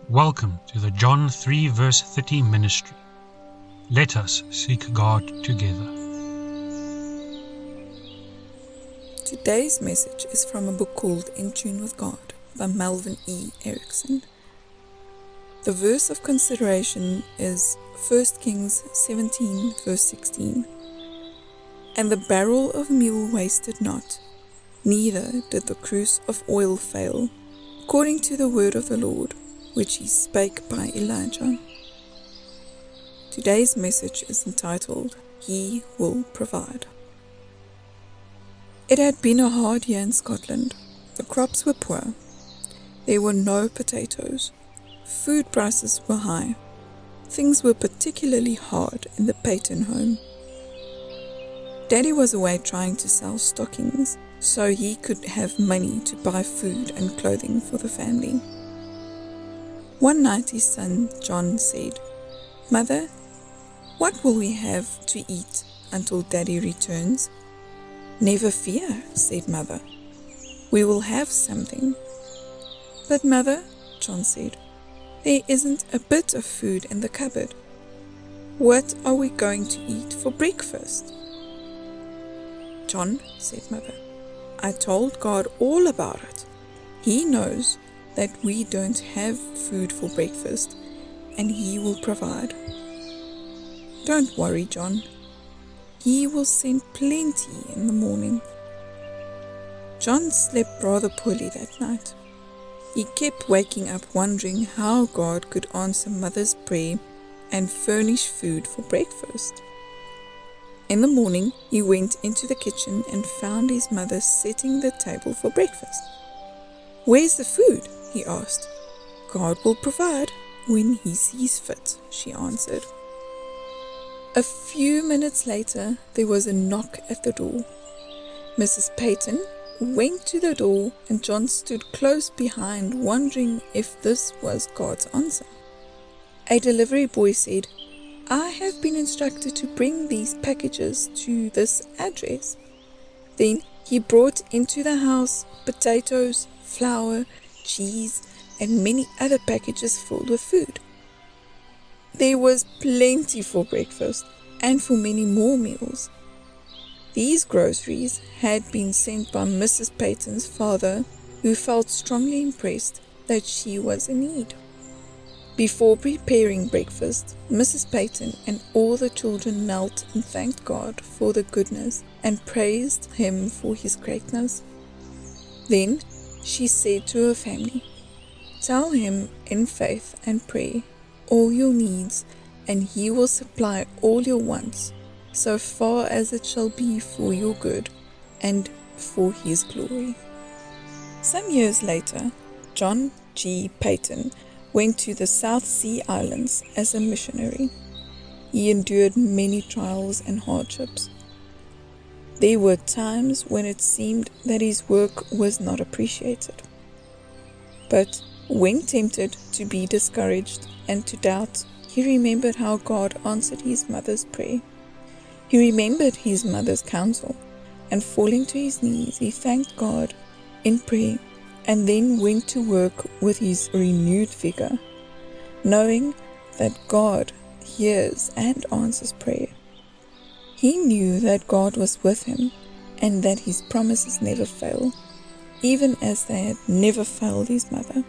Welcome to the John 3 verse 30 ministry. Let us seek God together. Today's message is from a book called In Tune with God by Melvin E. Erickson. The verse of consideration is 1 Kings 17 verse 16. And the barrel of meal wasted not, neither did the cruse of oil fail, according to the word of the Lord, which he spake by Elijah. Today's message is entitled, He Will Provide. It had been a hard year in Scotland. The crops were poor. There were no potatoes. Food prices were high. Things were particularly hard in the Peyton home. Daddy was away trying to sell stockings so he could have money to buy food and clothing for the family. One night his son John said, "Mother, what will we have to eat until Daddy returns?" "Never fear," said Mother. "We will have something." "But Mother," John said, "there isn't a bit of food in the cupboard. What are we going to eat for breakfast?" "John," said Mother, "I told God all about it. He knows that we don't have food for breakfast, and He will provide. Don't worry, John. He will send plenty in the morning." John slept rather poorly that night. He kept waking up wondering how God could answer Mother's prayer and furnish food for breakfast. In the morning, he went into the kitchen and found his mother setting the table for breakfast. "Where's the food?" he asked. "God will provide when He sees fit," she answered. A few minutes later, there was a knock at the door. Mrs. Peyton went to the door and John stood close behind, wondering if this was God's answer. A delivery boy said, "I have been instructed to bring these packages to this address." Then he brought into the house potatoes, flour, cheese, and many other packages filled with food. There was plenty for breakfast and for many more meals. These groceries had been sent by Mrs. Peyton's father, who felt strongly impressed that she was in need. Before preparing breakfast, Mrs. Peyton and all the children knelt and thanked God for the goodness and praised Him for His greatness. Then she said to her family, "Tell Him in faith and prayer all your needs, and He will supply all your wants, so far as it shall be for your good and for His glory." Some years later, John G. Peyton went to the South Sea Islands as a missionary. He endured many trials and hardships. There were times when it seemed that his work was not appreciated. But when tempted to be discouraged and to doubt, he remembered how God answered his mother's prayer. He remembered his mother's counsel, and falling to his knees, he thanked God in prayer and then went to work with his renewed vigor, knowing that God hears and answers prayer. He knew that God was with him and that His promises never fail, even as they had never failed his mother.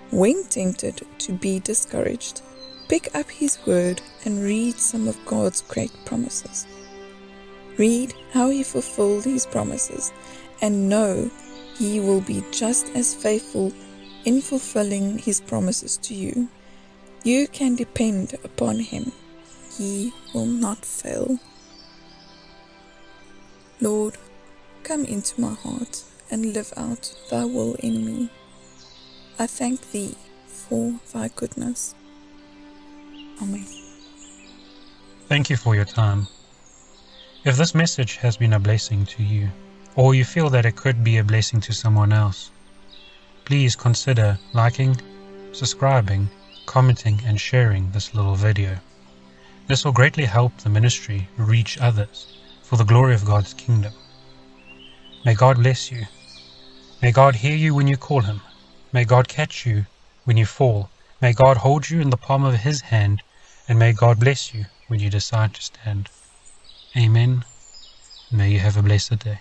When tempted to be discouraged, pick up His word and read some of God's great promises. Read how He fulfilled His promises and know He will be just as faithful in fulfilling His promises to you. You can depend upon Him. He will not fail. Lord, come into my heart and live out Thy will in me. I thank Thee for Thy goodness. Amen. Thank you for your time. If this message has been a blessing to you, or you feel that it could be a blessing to someone else, please consider liking, subscribing, commenting, and sharing this little video. This will greatly help the ministry reach others for the glory of God's kingdom. May God bless you. May God hear you when you call Him. May God catch you when you fall. May God hold you in the palm of His hand, and may God bless you when you decide to stand. Amen. May you have a blessed day.